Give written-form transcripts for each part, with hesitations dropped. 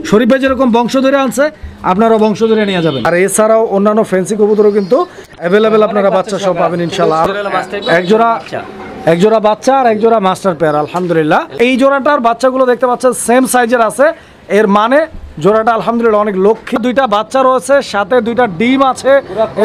শরীফ ভাই যেরকম বংশ ধরে আনছে আপনারা বংশ ধরে নিয়ে যাবেন। আর এছাড়াও অন্যান্য ফ্যান্সি কবুতরও কিন্তু অ্যাভেলেবেল আপনারা বাচ্চা সব পাবেন ইনশাআল্লাহ। এক জোড়া বাচ্চা আর এক জোড়া মাস্টার পেয়ার আলহামদুলিল্লাহ। এই জোড়াটার বাচ্চাগুলো দেখতে পাচ্ছেন সেম সাইজের আছে, এর মানে জোড়াটা আলহামদুলিল্লাহ অনেক লক্ষ্মী। দুইটা বাচ্চা রয়েছে, সাথে দুইটা ডিম আছে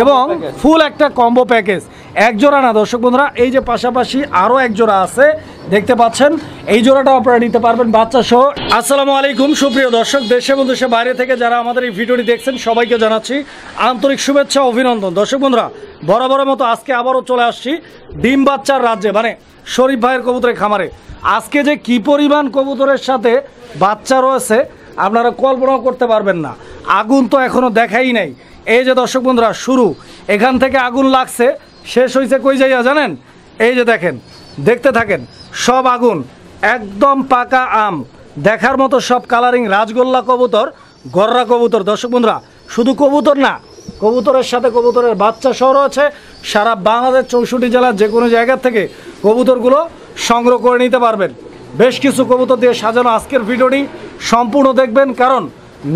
এবং ফুল একটা কম্বো প্যাকেজ। এক জোড়া না দর্শক বন্ধুরা, এই যে পাশাপাশি আরও এক জোড়া আছে দেখতে পাচ্ছেন, এই জোড়াটা আপনারা নিতে পারবেন বাচ্চা সহ। আসসালামু আলাইকুম সুপ্রিয় দর্শক, দেশে এবং দেশের বাইরে থেকে যারা আমাদের এই ভিডিওটি দেখছেন সবাইকে জানাচ্ছি আন্তরিক শুভেচ্ছা অভিনন্দন। দর্শক বন্ধুরা, বরাবরের মতো আজকে আবারও চলে আসছি ডিম বাচ্চার রাজ্যে, মানে শরীফ ভাইয়ের কবুতরের খামারে। আজকে যে কি পরিমাণ কবুতরের সাথে বাচ্চা রয়েছে আপনারা কল্পনাও করতে পারবেন না। আগুন তো এখনো দেখাই নাই। এই যে দর্শক বন্ধুরা, শুরু এখান থেকে আগুন লাগছে, শেষ হয়েছে কই যাইয়া জানেন? এই যে দেখেন, দেখতে থাকেন, সব আগুন একদম পাকা আম দেখার মতো সব কালারিং রাজগোল্লা কবুতর, গররা কবুতর। দর্শক বন্ধুরা, শুধু কবুতর না, কবুতরের সাথে কবুতরের বাচ্চা সহ আছে। সারা বাংলাদেশ 64 জেলার যে কোনো জায়গা থেকে কবুতরগুলো সংগ্রহ করে নিতে পারবেন। বেশ কিছু কবুতর দিয়ে সাজানো আজকের ভিডিওটি সম্পূর্ণ দেখবেন, কারণ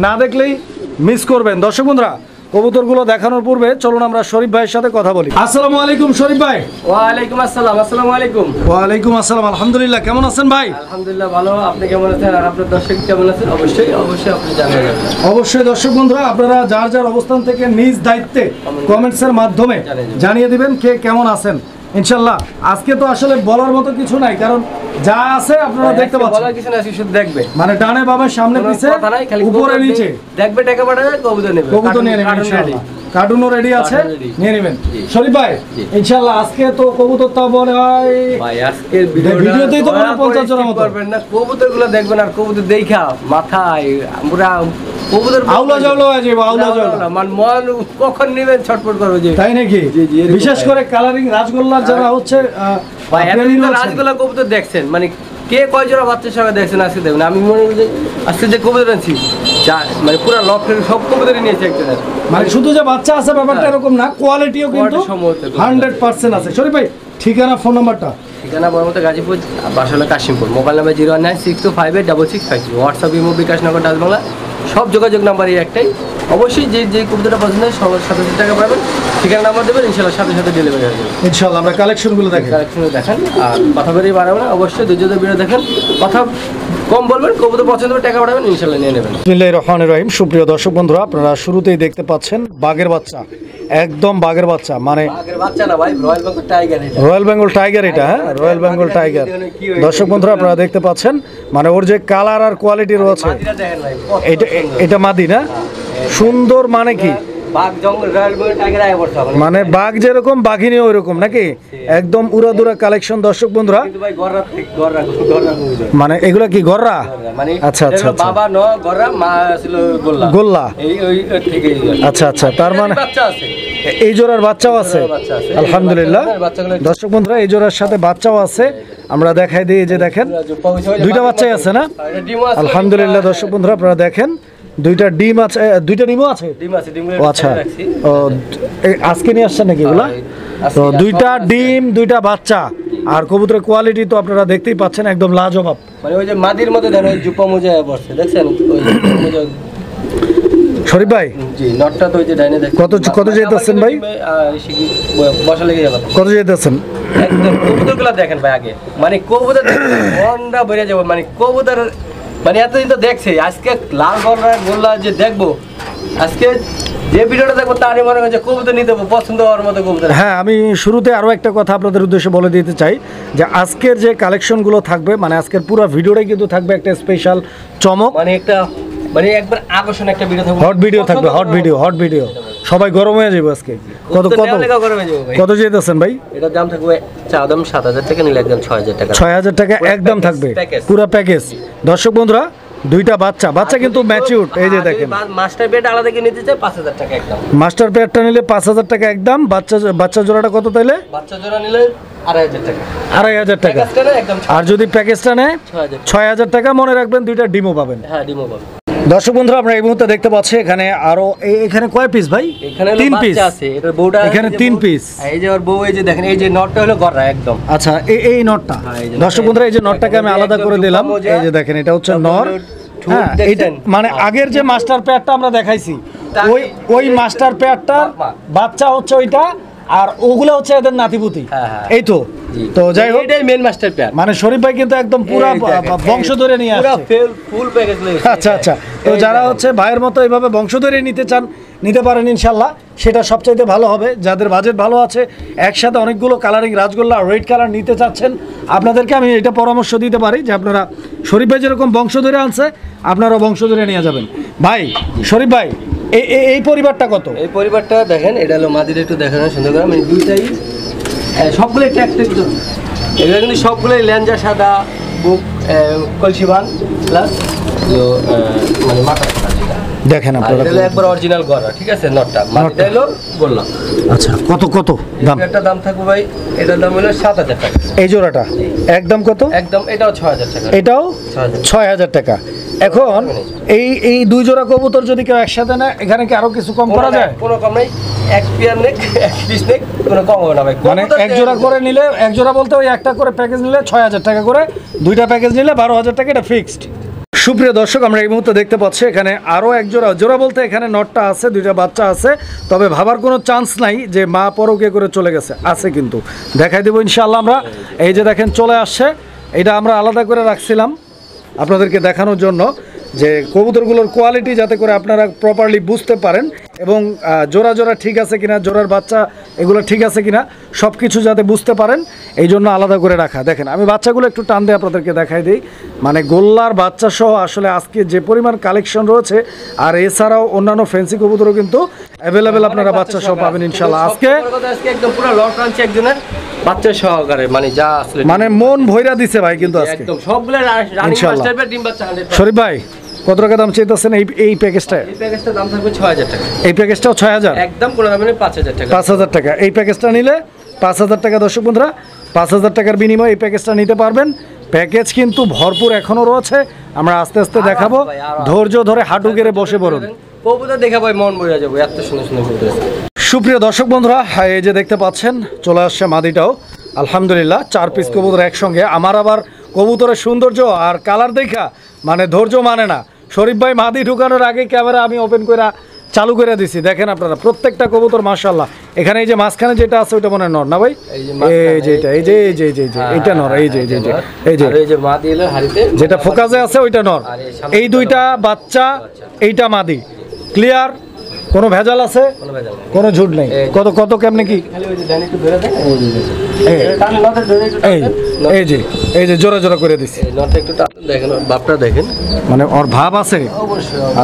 না দেখলেই মিস করবেন। দর্শক বন্ধুরা, কবুতরগুলো দেখানোর পূর্বে চলুন আমরা শরীফ ভাইয়ের সাথে কথা বলি। আসসালামু আলাইকুম শরীফ ভাই। ওয়ালাইকুম আসসালাম। আসসালামু আলাইকুম। ওয়ালাইকুম আসসালাম। আলহামদুলিল্লাহ, কেমন আছেন ভাই? আলহামদুলিল্লাহ ভালো, আপনি কেমন আছেন আর আপনার দর্শক কেমন আছেন? অবশ্যই আপনি জানাবেন। অবশ্যই দর্শক বন্ধুরা, আপনারা যার যার অবস্থান থেকে নিজ দায়িত্বে কমেন্টসের মাধ্যমে জানিয়ে দিবেন কে কেমন আছেন ইনশাআল্লাহ। আজকে তো আসলে বলার মতো কিছু নাই, কারণ যা আছে আপনারা দেখতে পাচ্ছেন। বলার কিছু না, শুধু দেখবে, মানে ডানে বামে সামনে পিছে উপরে নিচে দেখবে, টাকা পাঠাবে, কবুতর নেবে, কবুতর নিয়ে নেবেন ইনশাআল্লাহ। কার্টুনও রেডি আছে, নিয়ে নেবেন। শরীফ ভাই ইনশাআল্লাহ আজকে তো কবুতর তো মনে হয় ভাই আজকের ভিডিওতেই তো মানে 50 জনের মতো পারবেন না। কবুতরগুলো দেখবেন আর কবুতর দেখা মাথায় পুরা কবুতর আউলা জাউলা হয়ে যাবে, আউলা জাউলা মানে মন কখন নেবেন ছটফট করবে যে, তাই নাকি? বিশেষ করে কালারিং রাজগোল্লার যারা হচ্ছে ভাই এতদিন রাজগোল্লা কবুতর দেখছেন, মানে কে কয় জোড়া বাচ্চার সঙ্গে দেখছেন আজকে দেখবেন। আমি মনে করি যে আজকে যে কবুতর আনছি মানে পুরো লফটের সব কবুতরই নিয়েছে একজনের, মানে শুধু যে বাচ্চা আছে ব্যাপারটা এরকম না, কোয়ালিটিও কিন্তু 100% আছে। শরীফ ভাই ঠিকানা ফোন নাম্বারটা? ঠিকানা বর্মতা গাজীপুর, বাসা হলো Kashimpur, mobile number 01962586656, WhatsApp, imo, bKash Nagad, Dutch Bangla, সব যোগাযোগ নাম্বারই একটাই। অবশ্যই যে কবুতরটা পছন্দ হয় সবার 700 টাকা পাবেন, ঠিকানা নাম্বার দেবেন, ইনশাআল্লাহ সাথে সাথে ডেলিভারি হয়ে যাবে ইনশাআল্লাহ। আমরা কালেকশনগুলো দেখেন আর কথা বেরিয়ে বাড়াবো না, অবশ্যই ধৈর্য ভিডিও দেখেন, কথা কম বলবেন, কবুতর পছন্দ করে টাকা পাঠাবেন, ইনশাআল্লাহ নিয়ে নেবেন। বিসমিল্লাহির রহমানির রহিম। সুপ্রিয় দর্শক বন্ধুরা, আপনারা শুরুতেই দেখতে পাচ্ছেন বাঘের বাচ্চা, একদম বাঘের বাচ্চা, মানে বাঘের বাচ্চা না ভাই, রয়্যাল বেঙ্গল টাইগার। এটা রয়্যাল বেঙ্গল টাইগার, এটা হ্যাঁ রয়্যাল বেঙ্গল টাইগার। দর্শক বন্ধুরা, আপনারা দেখতে পাচ্ছেন, মানে ওর যে কালার আর কোয়ালিটি রয়েছে, এটা মাদি না? সুন্দর, মানে কি বাঘ জঙ্গল রয়্যাল বেঙ্গল টাইগার আয় পড়ছে, মানে বাঘ যেরকম বাঘিনী ওইরকম নাকি? একদম উড়াদুরা কালেকশন দর্শক বন্ধুরা। কিন্তু ভাই গররা মানে এগুলা কি গররা? মানে আচ্ছা আচ্ছা, বাবা ন গররা, মা ছিল গোল্লা। গোল্লা, এই ওই থেকে আচ্ছা আচ্ছা। তার মানে বাচ্চা আছে, এই জোড়ার বাচ্চাও আছে আলহামদুলিল্লাহ। দর্শক বন্ধুরা, এই জোড়ার সাথে বাচ্চাও আছে, আমরা দেখাই দিই। যে দেখেন দুইটা বাচ্চাই আছে না? আলহামদুলিল্লাহ। দর্শক বন্ধুরা, আপনারা দেখেন দুইটা ডিম আছে, দুইটা ডিমও আছে। ও আচ্ছা, ও আজকে নিয়ে আসছেন নাকি এগুলা? তো দুইটা ডিম, দুইটা বাচ্চা, আর কবুতরের কোয়ালিটি তো আপনারা দেখতেই পাচ্ছেন, একদম লাজবাব। মানে ওই যে মাদির মধ্যে দেন ওই জুপা মোজা বসছে, দেখছেন ওই মোজা। শরীফ ভাই জি, নটটা তো ওই যে ডাইনে দেখেন। কত যেতেছেন ভাই? বসা লেগে যাবে। কত যেতেছেন? একদম কবুতরগুলো দেখেন ভাই আগে, মানে কবুতর মনটা বেড়ে যাবে, মানে কবুতর মানে এতদিন তো দেখছে, আজকে লাল গোল্লা যে দেখবো, আজকে যে ভিডিওটা দেখবো তারই মনে হয় যে কবুতর নিতে পছন্দ হওয়ার মতো কবুতর। হ্যাঁ, আমি শুরুতে আরও একটা কথা আপনাদের উদ্দেশ্যে বলে দিতে চাই, যে আজকের যে কালেকশনগুলো থাকবে, মানে আজকের পুরো ভিডিওটাই কিন্তু থাকবে একটা স্পেশাল চমক, মানে একটা মানে একবার আকর্ষণ একটা ভিডিও থাকবে, হট ভিডিও থাকবে, হট ভিডিও। সবাই গরম হয়ে যাবে আজকে। কত যেতেছেন ভাই? এটার দাম থাকবে চা দাম 7000 টাকা, নিলে একদম 6000 টাকা। 6000 টাকা একদম থাকবে, পুরো প্যাকেজ। দর্শক বন্ধুরা, দুইটা বাচ্চা কিন্তু ম্যাচিউরড। এই যে দেখেন, মাস্টার পেয়ার আলাদা কিনে নিতে চাই 5000 টাকা একদম। মাস্টার পেয়ারটা নিলে 5000 টাকা একদম। বাচ্চা জোড়াটা কত তাইলে? বাচ্চা জোড়া নিলে 2500 টাকা। 2500 টাকা। আর যদি প্যাকেজটা নেয় 6000 টাকা। মনে রাখবেন দুইটা ডিমও পাবেন। হ্যাঁ, ডিমও পাবেন। দর্শক বন্ধুরা আমরা এই মুহূর্তে দেখতে পাচ্ছি এখানে আরো এখানে কয় পিস ভাই? এখানে হলো 3 পিস বাচ্চা আছে, এটার বউটা এখানে 3 পিস। এই যে ওর বউ, এই যে দেখেন, এই যে নটটা হলো গড়া একদম। আচ্ছা, এই নটটা হ্যাঁ, এই যে দর্শক বন্ধুরা, এই যে নটটাকে আমি আলাদা করে দিলাম। এই যে দেখেন, এটা হচ্ছে নর। হ্যাঁ, এটা মানে আগের যে মাস্টার পেয়ারটা আমরা দেখাইছি, ওই মাস্টার পেয়ারটার বাচ্চা হচ্ছে ওইটা, আর ওগুলো হচ্ছে এদের নাতিপুতি। এই তো যাই হোক, এটাই মেন মাস্টার পেয়ার। মানে শরীফ ভাই কিন্তু একদম পুরা বংশ ধরে নিয়ে আসছে, ফুল প্যাকেজ লয়ে। আচ্ছা আচ্ছা, তো যারা হচ্ছে ভাইয়ের মতো এইভাবে বংশ ধরে নিতে চান, নিতে পারেন ইনশাল্লাহ, সেটা সবচাইতে ভালো হবে। যাদের বাজেট ভালো আছে, একসাথে অনেকগুলো কালারিং রাজগোল্লা রেড কালার নিতে চাচ্ছেন, আপনাদেরকে আমি এটা পরামর্শ দিতে পারি যে আপনারা শরীফ ভাই যেরকম বংশ ধরে আনছে, আপনারাও বংশ ধরে নিয়ে যাবেন। ভাই শরীফ ভাই, এই পরিবারটা কত? এই পরিবারটা দেখেন, এটা হলো মাদিটা, একটু দেখানো সুন্দর করে, মানে দুইটাই সবগুলো একটা একটু, এগুলো কিন্তু সবগুলোই ল্যাঞ্জা সাদা, বুক কলসিবান প্লাস মানে মাথা দেখেন আপনারা, এটা একবার অরিজিনাল গড়া, ঠিক আছে। নটটা মাটিটা হলো বললাম। আচ্ছা, কত দাম? একটা দাম থাকবে ভাই, এটার দাম হলো 7,000 টাকা। এই জোড়াটা একদম কত? একদম এটাও 6,000 টাকা। এটাও 6,000 টাকা। এখন এই দুই জোড়া কবুতর যদি কেউ একসাথে নেয়, এখানে কি আরো কিছু কম করা যায়? কোনো কম নাই, এক পেয়ার নেক, এক পিস নেক, কোনো কম হবে না ভাই। মানে এক জোড়া করে নিলে, এক জোড়া বলতে ওই একটা করে প্যাকেজ নিলে 6,000 টাকা করে, দুইটা প্যাকেজ নিলে 12,000 টাকা, এটা ফিক্সড। সুপ্রিয় দর্শক, আমরা এই মুহূর্তে দেখতে পাচ্ছি এখানে আরও এক জোড়া বলতে এখানে নটটা আছে, দুইটা বাচ্চা আছে, তবে ভাবার কোনো চান্স নাই যে মা পরকে করে চলে গেছে, আছে কিন্তু দেখাই দেবো ইনশাআল্লাহ আমরা। এই যে দেখেন চলে আসছে, এটা আমরা আলাদা করে রাখছিলাম আপনাদেরকে দেখানোর জন্য, যে কবুতরগুলোর কোয়ালিটি যাতে করে আপনারা প্রপারলি বুঝতে পারেন, এবং জোড়া ঠিক আছে কিনা, জোড়ার বাচ্চা এগুলো ঠিক আছে কিনা, সব কিছু যাতে বুঝতে পারেন, এই জন্য আলাদা করে রাখা। দেখেন আমি বাচ্চাগুলো একটু টান দিয়ে আপনাদেরকে দেখাই দিই, মানে গোল্লার বাচ্চা সহ আসলে আজকে যে পরিমাণ কালেকশন রয়েছে, আর এছাড়াও অন্যান্য ফ্যান্সি কবুতরও কিন্তু অ্যাভেলেবেল আপনারা বাচ্চা সহ পাবেন ইনশাল্লাহ। আজকে একদম পুরো লট রানছে একজনের বাচ্চা সহকারে, মানে যা আসলে মানে মন ভইরা দিছে ভাই কিন্তু আজকে একদম সবগুলো রানিং মাস্টার পেয়ার ডিম বাচ্চা 100%। শরীফ ভাই কত টাকা দাম চাইতেছেন এই প্যাকেজটা? এই প্যাকেজটার দাম থাকবে 6,000 টাকা। এই প্যাকেজটাও 6,000? একদম কোনো দামে 5,000 টাকা। 5,000 টাকা এই প্যাকেজটা নিলে 5,000 টাকা। দর্শক বন্ধুরা, 5,000 টাকার বিনিময়ে এই প্যাকেজটা নিতে পারবেন। প্যাকেজ কিন্তু ভরপুর এখনো রয়েছে, আমরা আস্তে আস্তে দেখাবো, ধৈর্য ধরে হাঁটু গেড়ে বসে পড়ুন। কবুতর দেখা ভাই মন ভরে যাবে, এত সুন্দর সুন্দর কবুতর। সুপ্রিয় দর্শক বন্ধুরা, এই যে দেখতে পাচ্ছেন চলে আসছে মাদিটাও, আলহামদুলিল্লাহ 4 পিস কবুতর একসঙ্গে। আমার আবার কবুতরের সৌন্দর্য আর কালার দেখা মানে ধৈর্য মানে না। শরীফ ভাই মাদি ঢুকানোর আগে ক্যামেরা আমি ওপেন করে চালু করে দিছি, দেখেন আপনারা প্রত্যেকটা কবুতর মাশাআল্লাহ। এখানে এই যে মাঝখানে যেটা আছে ওইটা মনে হয় নর না ভাই? এই যে এটা, এই যে এইটা নর, এই যে মাদি হলো হাড়িতে, যেটা ফোকাসে আছে ওইটা নর, এই দুইটা বাচ্চা, এইটা মাদি। ক্লিয়ার? কোনো ভেজাল আছে? কোনো ঝুট নেই। কত কেমনে কি? এই যে জোড়া করে দিছি, বাপটা দেখেন, মানে ওর ভাব আছে।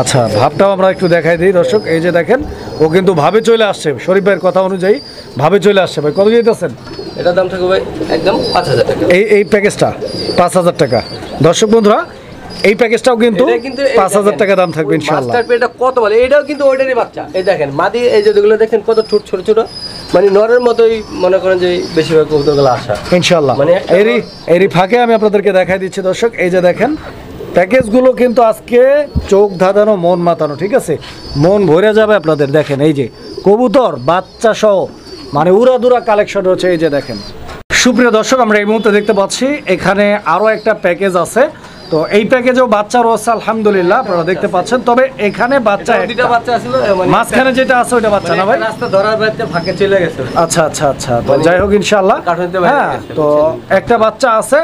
আচ্ছা, ভাবটাও আমরা একটু দেখাই দিই দর্শক। এই যে দেখেন, ও কিন্তু ভাবে চলে আসছে, শরীফ ভাইয়ের কথা অনুযায়ী ভাবে চলে আসছে। ভাই কত দিতেছেন? এটার দাম থাকবে ভাই একদম 5,000 টাকা। এই প্যাকেজটা 5,000 টাকা। দর্শক বন্ধুরা, এই প্যাকেজটাও কিন্তু 5,000 টাকা দাম থাকবে ইনশাআল্লাহ। মাস্টার পেটা কত বলে, এটাও কিন্তু ওইটারই বাচ্চা। এই দেখেন মাদি, এই যে যেগুলো দেখেন কত ছোট ছোট, মানে নরের মতোই মনে করেন যে বেশিরভাগ কবুতরগুলো আসা ইনশাআল্লাহ। মানে এরই ফাঁকে আমি আপনাদেরকে দেখাই দিচ্ছি দর্শক, এই যে দেখেন প্যাকেজগুলো কিন্তু আজকে চোখ ধাঁধানো, মন মাতানো, ঠিক আছে, মন ভরে যাবে আপনাদের। দেখেন এই যে কবুতর বাচ্চা সহ মানে উড়াদুরা কালেকশন রয়েছে, এই যে দেখেন। সুপ্রিয় দর্শক, আমরা এই মুহূর্তে দেখতে পাচ্ছি এখানে আরও একটা প্যাকেজ আছে, তো এই প্যাকেজেও বাচ্চা রয়েছে আলহামদুলিল্লাহ, আপনারা দেখতে পাচ্ছেন। তবে এখানে বাচ্চা দুইটা বাচ্চা ছিল, মাঝখানে যেটা আছে ওইটা বাচ্চা না ভাই? রাস্তা ধরার বাইরে ফাঁকে চলে গেছে। আচ্ছা, তো যাই হোক ইনশাআল্লাহ, হ্যাঁ, তো একটা বাচ্চা আছে,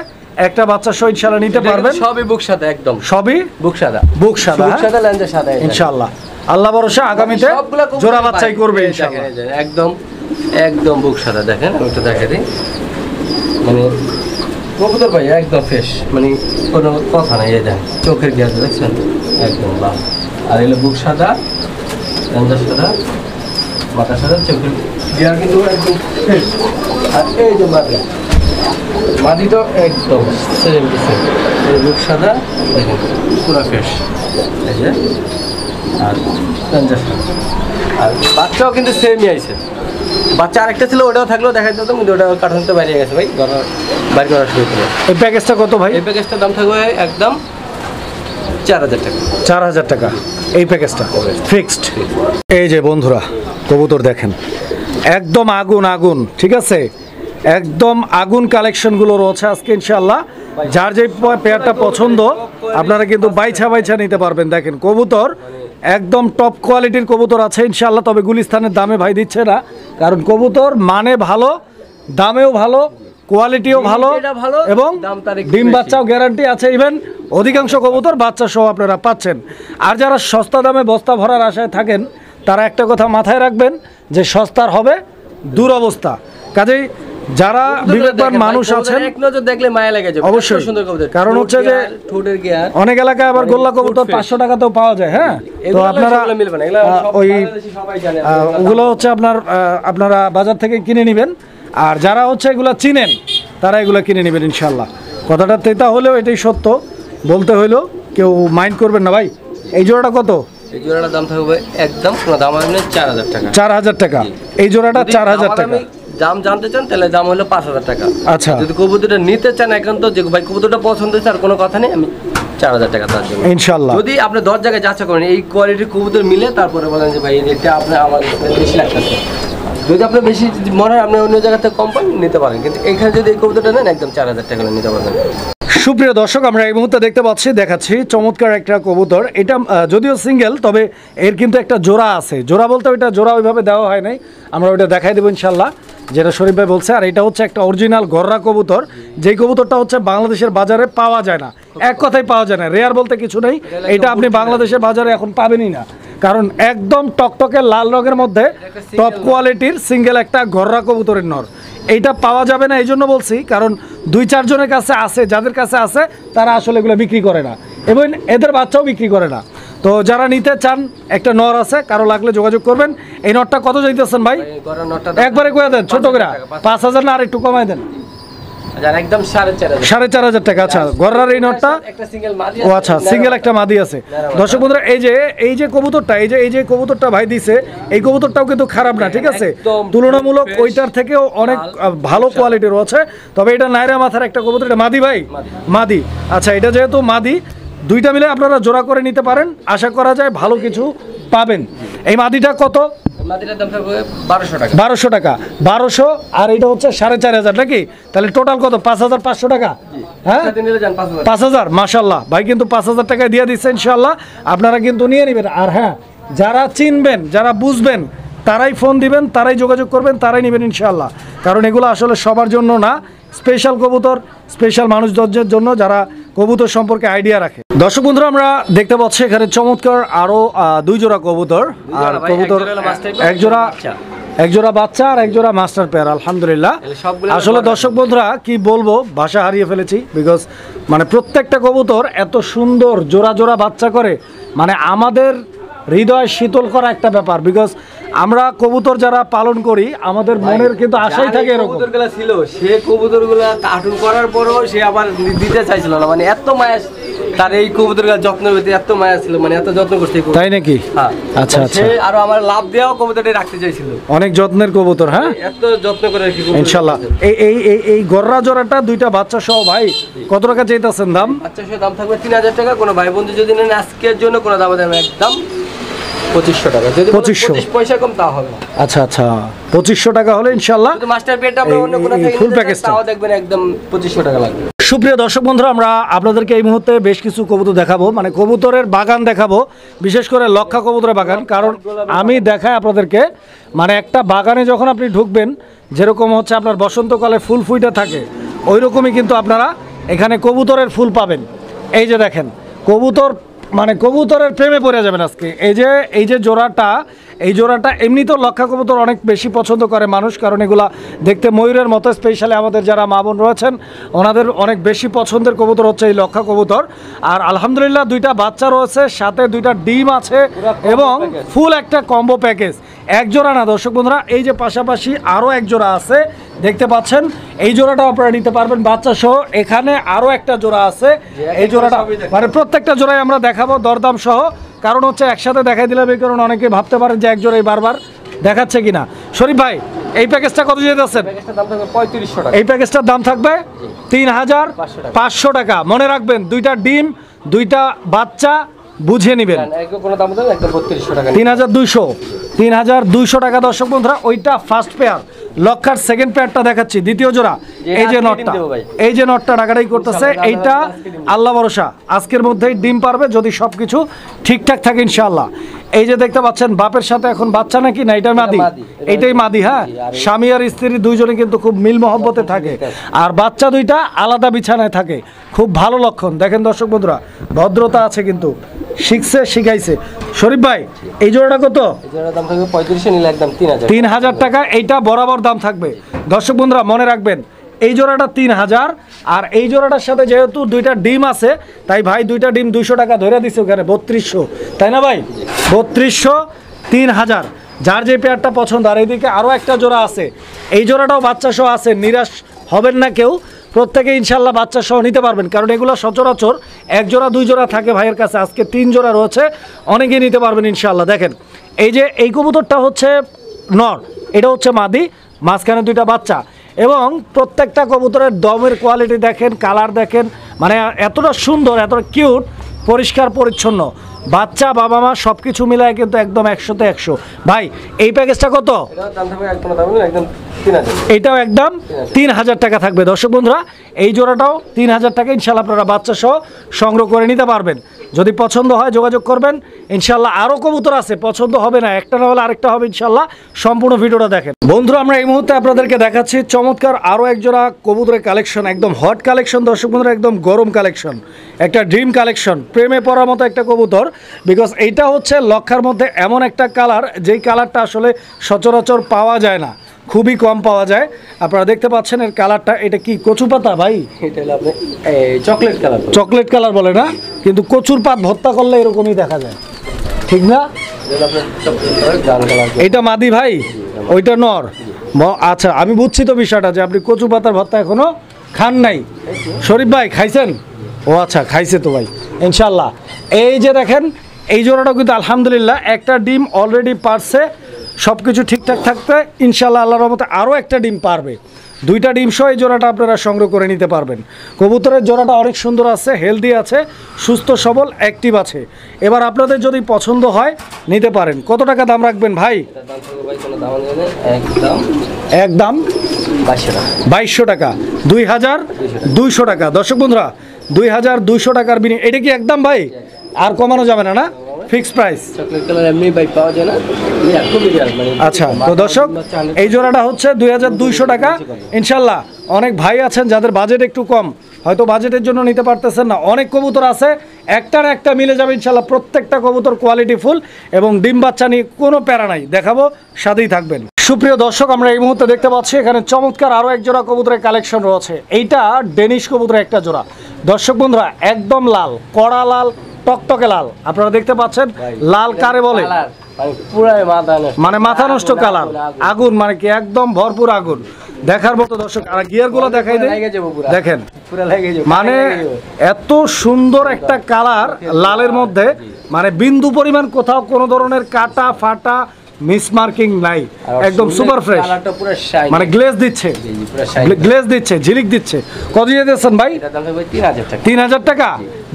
একটা বাচ্চা সহ ইনশাআল্লাহ নিতে পারবেন। সবই বুক সাদা, একদম সবই বুক সাদা, বুক সাদা, ল্যাঞ্জা সাদা ইনশাআল্লাহ। আল্লাহ ভরসা, আগামীতে জোড়া বাচ্চাই করবে ইনশাআল্লাহ। একদম বুক সাদা। দেখেন আমি একটু দেখাই দিই, মানে কবুতর ভাই একদম ফ্রেশ, মানে কোনো কথা নাই। এই দেখেন চোখের গ্যাস দেখছেন একদম লাল, আর এগুলো বুক সাদা, ল্যাঞ্জা সাদা, মাথা সাদা, চোখের গিয়ার কিন্তু একদম ফ্রেশ। আর এই যে মাদি তো একদম সেম বুক সাদা, দেখেন পুরো ফ্রেশ। এই যে আর ল্যাঞ্জা সাদা, আর বাচ্চাও কিন্তু সেমই আইছে। বাচ্চা আরেকটা ছিল, ওটাও থাকলেও দেখা যেত, কিন্তু ওটা কার্টুনতে বাইরে গেছে ভাই, বাইরে করা শুরু করে। এই প্যাকেজটা কত ভাই? এই প্যাকেজটার দাম থাকবে একদম 4000 টাকা। 4000 টাকা এই প্যাকেজটা ফিক্সড। এই যে বন্ধুরা কবুতর দেখেন, একদম আগুন আগুন, ঠিক আছে, একদম আগুন কালেকশনগুলো রয়েছে আজকে ইনশাআল্লাহ। যার যে পেয়ারটা পছন্দ আপনারা কিন্তু বাইছা বাইছা নিতে পারবেন। দেখেন কবুতর একদম টপ কোয়ালিটির কবুতর আছে ইনশাআল্লাহ। তবে গুলিস্তানের দামে ভাই দিচ্ছে না, কারণ কবুতর মানে ভালো, দামেও ভালো, কোয়ালিটিও ভালো এবং ডিম বাচ্চাও গ্যারান্টি আছে। ইভেন অধিকাংশ কবুতর বাচ্চা সহ আপনারা পাচ্ছেন। আর যারা সস্তা দামে বস্তা ভরার আশায় থাকেন তারা একটা কথা মাথায় রাখবেন যে সস্তার হবে দুরবস্থা। কাজেই যারা বিবেকবান মানুষ আছেন এক নজর দেখলে মায়া লেগে যাবে। অবশ্যই, সুন্দর কবুতর, কারণ হচ্ছে যে ঠোঁটের গিয়ার অনেক এলাকায় আবার গোল্লা কবুতর 500 টাকাতেও পাওয়া যায়। হ্যাঁ, তো আপনারা মিলবে না, এগুলো সব ওই বাংলাদেশি সবাই জানে। ওগুলো হচ্ছে আপনারা বাজার থেকে কিনে নেবেন। আর যারা হচ্ছে এগুলো চিনেন তারা এগুলো কিনে নেবেন ইনশাল্লাহ। কথাটা তেতা হলেও এটাই সত্য, বলতে হইলেও কেউ মাইন্ড করবেন না ভাই। এই জোড়াটা কত? এই জোড়াটার দাম থাকবে একদম কোনো দাম হবে না, 4000 টাকা। 4000 টাকা এই জোড়াটা, 4000 টাকা। দাম জানতে চান তাহলে দাম হলো 5000 টাকা। আচ্ছা, যদি কবুতরটা নিতে চান এখন তো যে ভাই কবুতরটা পছন্দ হয়েছে আর কোনো কথা নেই, আমি 4000 টাকা তার জন্য ইনশাল্লাহ। যদি আপনি 10 জায়গায় যাচাই করেন এই কোয়ালিটির কবুতর মিলে তারপরে বলেন যে ভাই এটা আপনার আমার বেশি লাগতেছে। যদি আপনি বেশি মনে হয় আপনি অন্য জায়গা থেকে কম পান নিতে পারেন, কিন্তু এখানে যদি এই কবুতরটা নেন একদম 4000 টাকা নিতে পারবেন। সুপ্রিয় দর্শক, আমরা এই মুহূর্তে দেখাচ্ছি চমৎকার একটা কবুতর। এটা যদিও সিঙ্গেল, তবে এর কিন্তু একটা জোড়া আছে। জোড়া বলতে ওইটা জোড়া ওইভাবে দেওয়া হয় নাই, আমরা ওইটা দেখাই দেবো ইনশাল্লাহ, যেটা শরীফ ভাই বলছে। আর এটা হচ্ছে একটা অরিজিনাল গররা কবুতর, যেই কবুতরটা হচ্ছে বাংলাদেশের বাজারে পাওয়া যায় না, এক কথায় পাওয়া যায় না। রেয়ার বলতে কিছু নেই, এটা আপনি বাংলাদেশের বাজারে এখন পাবেনই না, কারণ একদম টকটকে লাল রঙের মধ্যে টপ কোয়ালিটির সিঙ্গেল একটা গররা কবুতরের নর। এইটা পাওয়া যাবে না, এই জন্য বলছি, কারণ 2-4 জনের কাছে আছে, যাদের কাছে আছে তারা আসলে এগুলো বিক্রি করে না এবং এদের বাচ্চাও বিক্রি করে না। তো যারা নিতে চান একটা নর আছে, কারো লাগলে যোগাযোগ করবেন। এই নরটা কত যাইতেছেন ভাই? একবারে কয়ে দেন, ছোট করে 5000 না আর একটু কমাই দেন, একদম 4500 টাকা। আচ্ছা, গররার এই নটটা, ও আচ্ছা, সিঙ্গেল একটা মাদি আছে। দর্শক বন্ধুরা, এই যে কবুতরটা, এই যে কবুতরটা ভাই দিছে, এই কবুতরটাও কিন্তু খারাপ না, ঠিক আছে, তুলনামূলক ওইটার থেকেও অনেক ভালো কোয়ালিটির আছে। তবে এটা নাইরা মাথার একটা কবুতর, এটা মাদি ভাই, মাদি। আচ্ছা, এটা যেহেতু মাদি, দুইটা মিলে আপনারা জোড়া করে নিতে পারেন, আশা করা যায় ভালো কিছু পাবেন। এই মাদিটা কত? 1200 টাকা। 1200 আর এটা হচ্ছে 4500 নাকি? তাহলে টোটাল কত? 5500 টাকা। হ্যাঁ, 5000। মাশাআল্লাহ, ভাই কিন্তু 5000 টাকায় দিয়ে দিচ্ছে ইনশাআল্লাহ। আপনারা কিন্তু নিয়ে নেবেন। আর হ্যাঁ, যারা চিনবেন, যারা বুঝবেন, তারাই ফোন দিবেন, তারাই যোগাযোগ করবেন, তারাই নেবেন ইনশাআল্লাহ। কারণ এগুলো আসলে সবার জন্য না, স্পেশাল কবুতর, স্পেশাল মানুষদের জন্য যারা কবুতর সম্পর্কে আইডিয়া রাখে। দর্শক বন্ধুরা, আমরা দেখতে পাচ্ছি এখানে চমৎকার আরো 2 জোড়া কবুতর। আর কবুতর এক জোড়া বাচ্চা আর এক জোড়া মাস্টার পেয়ার, আলহামদুলিল্লাহ। আসলে দর্শক বন্ধুরা কি বলবো, ভাষা হারিয়ে ফেলেছি, বিকজ মানে প্রত্যেকটা কবুতর এত সুন্দর জোড়া জোড়া বাচ্চা করে, মানে আমাদের হৃদয় শীতল করা একটা ব্যাপার। বিকজ আমরা কবুতর যারা পালন করি, আমাদের মনের কিন্তু আশাই থাকে এরকম। কবুতরগুলো ছিল, সে কবুতরগুলো কার্টুন করার পরেও সে আবার দিতে চাইছিল না, মানে এত মায়া তার এই কবুতরগুলো যত্নের প্রতি এত মায়া ছিল, মানে এত যত্ন করতে। তাই নাকি? হ্যাঁ, আচ্ছা আচ্ছা। আরো আমার লাভ দেওয়া কবুতরটা রাখতে চাইছিল, অনেক যত্নের কবুতর। হ্যাঁ, এত যত্ন করে ইনশাআল্লাহ। এই গররা জোড়াটা দুইটা বাচ্চা সহ ভাই কত টাকা চাইতেছেন দাম? বাচ্চা সহ দাম থাকবে 3000 টাকা। কোনো ভাই বন্ধু যদি নেন আজকের জন্য কোনো দাম দেবেন একদম 2500 টাকা। যদি 25 পয়সা কম তা হবে। আচ্ছা আচ্ছা, 2500 টাকা হলে ইনশাআল্লাহ শুধু মাস্টার পেয়ারটা আমরা অন্য কোনো থেকে ফুল প্যাকেজটা তাও দেখবেন একদম 2500 টাকা লাগবে। সুপ্রিয় দর্শক বন্ধুরা, আমরা আপনাদেরকে এই মুহূর্তে বেশ কিছু কবুতর দেখাবো, মানে কবুতরের বাগান দেখাবো, বিশেষ করে লক্ষা কবুতরের বাগান। কারণ আমি দেখাই আপনাদেরকে, মানে একটা বাগানে যখন আপনি ঢুকবেন, যেরকম হচ্ছে আপনার বসন্তকালে ফুল ফুইটা থাকে, ওই রকমই কিন্তু আপনারা এখানে কবুতরের ফুল পাবেন। এই যে দেখেন, কবুতর মানে কবুতরের প্রেমে পড়ে যাবেন আজকে। এই যে জোড়াটা এমনি তো লক্ষা কবুতর অনেক বেশি পছন্দ করে মানুষ, কারণ এগুলা দেখতে ময়ূরের মতো। স্পেশালি আমাদের যারা মা বোন রয়েছেন, ওনাদের অনেক বেশি পছন্দের কবুতর হচ্ছে এই লক্ষা কবুতর। আর আলহামদুলিল্লাহ 2টা বাচ্চা রয়েছে, সাথে 2টা ডিম আছে এবং ফুল একটা কম্বো প্যাকেজ। এক জোড়া না দর্শক বন্ধুরা, এই যে পাশাপাশি আরও এক জোড়া আছে, দেখতে পাচ্ছেন। এই জোড়াটাও আপনারা নিতে পারবেন বাচ্চা সহ। এখানে আরও একটা জোড়া আছে, এই জোড়াটা মানে প্রত্যেকটা জোড়াই আমরা দেখাবো দরদাম সহ। কারণ হচ্ছে একসাথে দেখাই দিলাম, এই কারণ অনেকে ভাবতে পারেন যে এক জোড়াই বারবার দেখাচ্ছে কিনা। শরীফ ভাই, এই প্যাকেজটা কত দিয়ে যাচ্ছেন? এই প্যাকেজটার দাম থাকবে 3500 টাকা। এই প্যাকেজটার দাম থাকবে 3500 টাকা। মনে রাখবেন, 2টা ডিম, দুইটা বাচ্চা বুঝে নেবেন। কোনো দাম দেন একদম 3200 টাকা, 3200 টাকা দর্শক বন্ধুরা। ওইটা ফার্স্ট পেয়ার, লক্ষার সেকেন্ড পেয়ারটা দেখাচ্ছি, দ্বিতীয় জোড়া। এই যে নটটা, এই যে নটটা ডাকাডাকি করতেছে, এইটা আল্লাহ ভরসা আজকের মধ্যেই ডিম পারবে যদি সবকিছু ঠিকঠাক থাকে ইনশাআল্লাহ। এই যে দেখতে পাচ্ছেন বাপের সাথে এখন বাচ্চা নাকি না, এটা মাদি, এইটাই মাদি। হ্যাঁ, স্বামী আর স্ত্রী দুইজনে কিন্তু খুব মিল মহব্বতে থাকে, আর বাচ্চা দুইটা আলাদা বিছানায় থাকে, খুব ভালো লক্ষণ। দেখেন দর্শক বন্ধুরা, ভদ্রতা আছে কিন্তু, শিখছে শিখাইছে। শরীফ ভাই এই জোড়াটা কত? এই জোড়ার দাম থাকবে 3500, নিলে একদম 3000, 3000 টাকা। এইটা বরাবর দাম থাকবে দর্শক বন্ধুরা, মনে রাখবেন এই জোড়াটা 3000। আর এই জোড়াটার সাথে যেহেতু দুইটা ডিম আছে, তাই ভাই দুইটা ডিম 200 টাকা ধরে দিছে ওখানে, 3200, তাই না ভাই? 3200, 3000। যার যে পেয়ারটা পছন্দ। আর এইদিকে আরও একটা জোড়া আছে, এই জোড়াটাও বাচ্চা সহ আছে, নিরাশ হবেন না কেউ, প্রত্যেকে ইনশাল্লাহ বাচ্চা সহ নিতে পারবেন, কারণ এগুলো সচরাচর এক জোড়া দুই জোড়া থাকে ভাইয়ের কাছে, আজকে 3 জোড়া রয়েছে, অনেকেই নিতে পারবেন ইনশাল্লাহ। দেখেন এই যে এই কবুতরটা হচ্ছে নর, এটা হচ্ছে মাদি, মাঝখানে দুইটা বাচ্চা, এবং প্রত্যেকটা কবুতরের দমের কোয়ালিটি দেখেন, কালার দেখেন, মানে এতটা সুন্দর, এতটা কিউট, পরিষ্কার পরিচ্ছন্ন, বাচ্চা বাবা মা সব কিছু মিলায় কিন্তু একদম 100তে 100। ভাই এই প্যাকেজটা কত? এইটাও একদম 3000 টাকা থাকবে দর্শক বন্ধুরা। এই জোড়াটাও 3000 টাকা ইনশাল্লাহ আপনারা বাচ্চা সহ সংগ্রহ করে নিতে পারবেন। যদি পছন্দ হয় যোগাযোগ করবেন ইনশাল্লাহ। আরও কবুতর আছে, পছন্দ হবে না, একটা না হলে আরেকটা হবে ইনশাল্লাহ। সম্পূর্ণ ভিডিওটা দেখেন বন্ধুরা। আমরা এই মুহূর্তে আপনাদেরকে দেখাচ্ছি চমৎকার আরও এক জোড়া কবুতরের কালেকশন, একদম হট কালেকশন দর্শক বন্ধুরা, একদম গরম কালেকশন, একটা ড্রিম কালেকশন, প্রেমে পড়ার মতো একটা কবুতর। বিকজ এইটা হচ্ছে লক্ষার মধ্যে এমন একটা কালার, যেই কালারটা আসলে সচরাচর পাওয়া যায় না, খুবই কম পাওয়া যায়। আপনারা দেখতে পাচ্ছেন এর কালারটা, এটা কি কচু পাতা ভাই? এটা হলো আপনি চকলেট কালার, চকলেট কালার বলে না, কিন্তু কচুর পাত ভর্তা করলে এরকমই দেখা যায়, ঠিক না? এটা মাদি ভাই, ওইটা নর। আচ্ছা আমি বুঝছি তো বিষয়টা, যে আপনি কচু পাতার ভর্তা এখনো খান নাই। শরীফ ভাই খাইছেন? ও আচ্ছা খাইছে তো ভাই ইনশাল্লাহ। এই যে দেখেন এই জোড়াটা কিন্তু আলহামদুলিল্লাহ একটা ডিম অলরেডি পারছে, সব কিছু ঠিকঠাক থাকতে ইনশাল্লাহ আল্লাহর রহমতে আরও একটা ডিম পারবে। দুইটা ডিম সহ এই জোড়াটা আপনারা সংগ্রহ করে নিতে পারবেন। কবুতরের জোড়াটা অনেক সুন্দর আছে, হেলদি আছে, সুস্থ সবল, অ্যাক্টিভ আছে। এবার আপনাদের যদি পছন্দ হয় নিতে পারেন। কত টাকা দাম রাখবেন ভাই? একদম 2200 টাকা, 2200 টাকা দর্শক বন্ধুরা, 2200 টাকার বিনিময়ে এটা কি একদম ভাই? আর কমানো যাবে না, না ফিক্সড প্রাইস? চকলেট কালার এমনি ভাই পাওয়া যায় না, খুবই রেয়ার। আচ্ছা তো দর্শক এই জোড়াটা হচ্ছে 2200 টাকা ইনশাল্লাহ। অনেক ভাই আছেন যাদের বাজেট একটু কম, হয়তো বাজেটের জন্য নিতে পারতেছেন না, অনেক কবুতর আছে, একটার একটা মিলে যাবে ইনশাল্লাহ। প্রত্যেকটা কবুতর কোয়ালিটি ফুল এবং ডিম বাচ্চা নিয়ে কোনো প্যারা নাই, দেখাবো, সাথেই থাকবেন। সুপ্রিয় দর্শক আমরা এই মুহূর্তে দেখতে পাচ্ছি এখানে চমৎকার আরও এক জোড়া কবুতরের কালেকশন রয়েছে। এইটা ডেনিশ কবুতরের একটা জোড়া দর্শক বন্ধুরা, একদম লাল, কড়া লাল, টকটকে লাল। আপনারা দেখতে পাচ্ছেন লাল কারে বলে, মানে মাথা নষ্ট কালার, আগুন, মানে কি একদম ভরপুর আগুন, দেখার মতো দর্শক। আর গিয়ার গুলো দেখাই দেয়, দেখেন মানে এত সুন্দর একটা কালার লালের মধ্যে, মানে বিন্দু পরিমাণ কোথাও কোনো ধরনের কাটা ফাটা মিসমার্কিং নাই, একদম সুপার ফ্রেশ, মানে গ্লেজ দিচ্ছে, গ্লেজ দিচ্ছে, ঝিলিক দিচ্ছে। কত দিয়ে দিচ্ছেন ভাই? 3000 টাকা।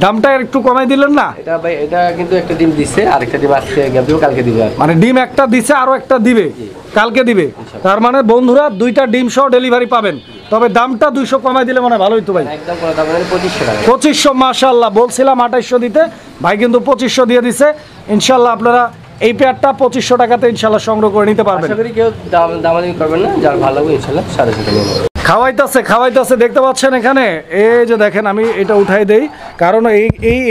দামটা একটু কমাই দিলেন না? এটা ভাই এটা কিন্তু একটা ডিম দিছে, আরেকটা ডিম আজকে গ্যাপ দিব, কালকে দিবে। মানে ডিম একটা দিছে, আরো একটা দিবে, কালকে দিবে। তার মানে বন্ধুরা দুইটা ডিম সহ ডেলিভারি পাবেন, তবে দামটা 200 কমাই দিলে মানে ভালো হইতো ভাই। একদম করে দাম 2500 টাকা। 2500 মাশাআল্লাহ, বলছিলাম 2800 দিতে, ভাই কিন্তু 2500 দিয়ে দিছে। ইনশাআল্লাহ আপনারা এই পেয়ারটা 2500 টাকাতে ইনশাআল্লাহ সংগ্রহ করে নিতে পারবেন। আশা করি কেউ দামাদামি করবেন না, যার ভালো লাগবে ইনশাআল্লাহ সাথে সাথে নিয়ে নেবেন। খাওয়াইতেছে দেখতে পাচ্ছেন এখানে। এই যে দেখেন আমি এটা উঠাই দেই, কারণ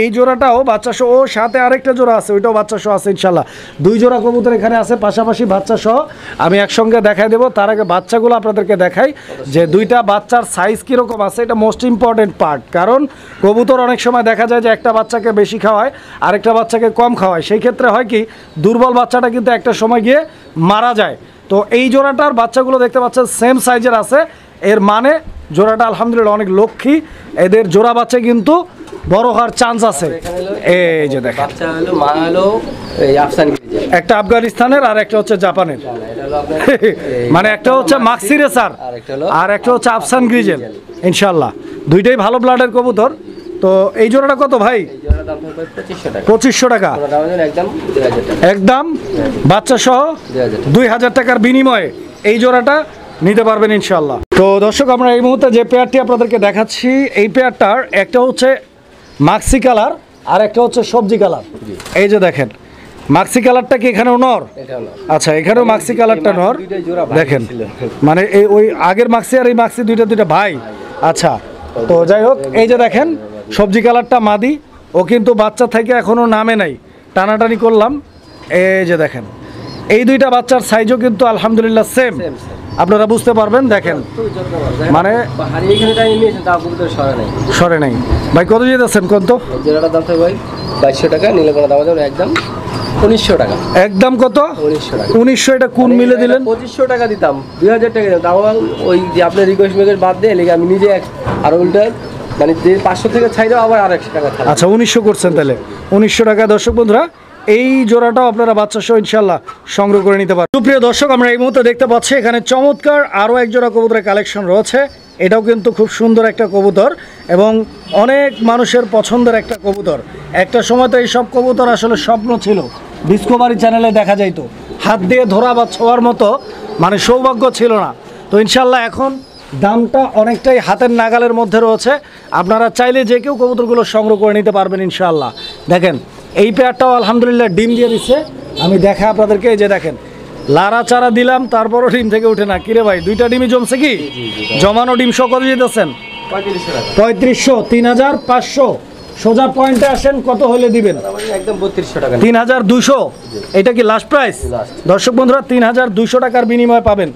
এই জোড়াটাও বাচ্চা সহ, ও সাথে আরেকটা জোড়া আছে, ওইটাও বাচ্চা সহ আছে ইনশাল্লাহ। 2 জোড়া কবুতর এখানে আছে পাশাপাশি বাচ্চা সহ, আমি একসঙ্গে দেখাই দেবো। তার আগে বাচ্চাগুলো আপনাদেরকে দেখাই যে দুইটা বাচ্চার সাইজ কীরকম আছে, এটা মোস্ট ইম্পর্টেন্ট পার্ট। কারণ কবুতর অনেক সময় দেখা যায় যে একটা বাচ্চাকে বেশি খাওয়ায়, আরেকটা বাচ্চাকে কম খাওয়ায়, সেই ক্ষেত্রে হয় কি দুর্বল বাচ্চাটা কিন্তু একটা সময় গিয়ে মারা যায়। তো এই জোড়াটার বাচ্চাগুলো দেখতে পাচ্ছেন সেম সাইজের আছে, এর মানে জোড়াটা আলহামদুলিল্লাহ অনেক লক্ষ্মী। এদের জোড়া বাচ্চা কিন্তু বড় হওয়ার চান্স আছে। এই যে দেখেন বাচ্চা হলো মা হলো এই আফসান গ্রিজেল, একটা আফগানিস্তানের আর একটা হচ্ছে জাপানের, মানে একটা হচ্ছে মাক্সি রেসার আর একটা হচ্ছে আফসান গ্রিজেল। ইনশাল্লাহ দুইটাই ভালো ব্লাডের কবুতর, তো এই জোড়াটা কত ভাই? এই জোড়াটার দাম থাকবে 2500 টাকা। 2500 টাকা কোনো দাম নেই, একদম 2000 টাকা। একদম বাচ্চা সহ 2000 টাকার বিনিময়ে এই জোড়াটা নিতে পারবেন ইনশাল্লাহ। তো দর্শক আমরা এই মুহূর্তে যে পেয়ারটি আপনাদেরকে দেখাচ্ছি এই পেয়ারটার একটা হচ্ছে মাক্সি কালার আর একটা হচ্ছে সবজি কালার। এই যে দেখেন মাক্সি কালারটা কি এখানেও নর? এটা হলো আচ্ছা এখানেও মাক্সি কালারটা নর। দুইটাই জোড়া ভাই দেখেন ছিল। মানে এই ওই আগের মাক্সি আর এই মাক্সি দুইটা ভাই। আচ্ছা তো যাই হোক এই যে দেখেন সবজি কালারটা মাদি, ও কিন্তু বাচ্চা থেকে এখনো নামে নাই, টানাটানি করলাম। এই যে দেখেন এই দুইটা বাচ্চার সাইজও কিন্তু আলহামদুলিল্লাহ সেম, আপনারা বুঝতে পারবেন। দেখেন মানে হারিয়ে এখানে টাইম নিয়েছেন, তাও কবুতর সরে নাই। সরে নাই ভাই। কত যেতেছেন কত? এই জোড়াটার দাম থাকবে ভাই 2200 টাকা, নিলে কোনো দাম যাবে একদম 1900 টাকা। একদম কত? 1900 টাকা। 1900। এটা কোন মিলে দিলেন? 2500 টাকা দিতাম, 2000 টাকা দিতাম, তাও ওই যে আপনার রিকোয়েস্ট মেকোয়েস্ট বাদ দিয়ে লেগে আমি নিজে আর উল্টা মানে যে 500 থেকে ছাইড়াও আবার 100 টাকা থাকবে। আচ্ছা 1900 করছেন তাহলে। 1900 টাকা দর্শক বন্ধুরা এই জোড়াটাও আপনারা বাচ্চা সহ ইনশাল্লাহ সংগ্রহ করে নিতে পারেন। সুপ্রিয় দর্শক আমরা এই মুহূর্তে দেখতে পাচ্ছি এখানে চমৎকার আরও এক জোড়া কবুতরের কালেকশন রয়েছে। এটাও কিন্তু খুব সুন্দর একটা কবুতর এবং অনেক মানুষের পছন্দের একটা কবুতর। একটা সময় তো এইসব কবুতর আসলে স্বপ্ন ছিল, ডিসকভারি চ্যানেলে দেখা যাইতো, হাত দিয়ে ধরা বা ছোঁয়ার মতো মানে সৌভাগ্য ছিল না। তো ইনশাল্লাহ এখন দামটা অনেকটাই হাতের নাগালের মধ্যে রয়েছে, আপনারা চাইলে যে কেউ কবুতরগুলো সংগ্রহ করে নিতে পারবেন ইনশাল্লাহ। দেখেন এই পেয়ারটাও আলহামদুলিল্লাহ ডিম দিয়ে দিচ্ছে, আমি দেখা আপনাদেরকে। এই যে দেখেন লারা চারা দিলাম তারপরও ডিম থেকে উঠে না। কিরে ভাই দুইটা ডিমই জমছে কি? জমানো ডিম সহ কত দিতেছেন? 3500 টাকা। 3500। 3500 সোজা পয়েন্টে আসেন, কত হলে দিবেন? একদম 3200 টাকা। 3200। এটা কি লাস্ট প্রাইস? দর্শক বন্ধুরা 3200 টাকার বিনিময়ে পাবেন।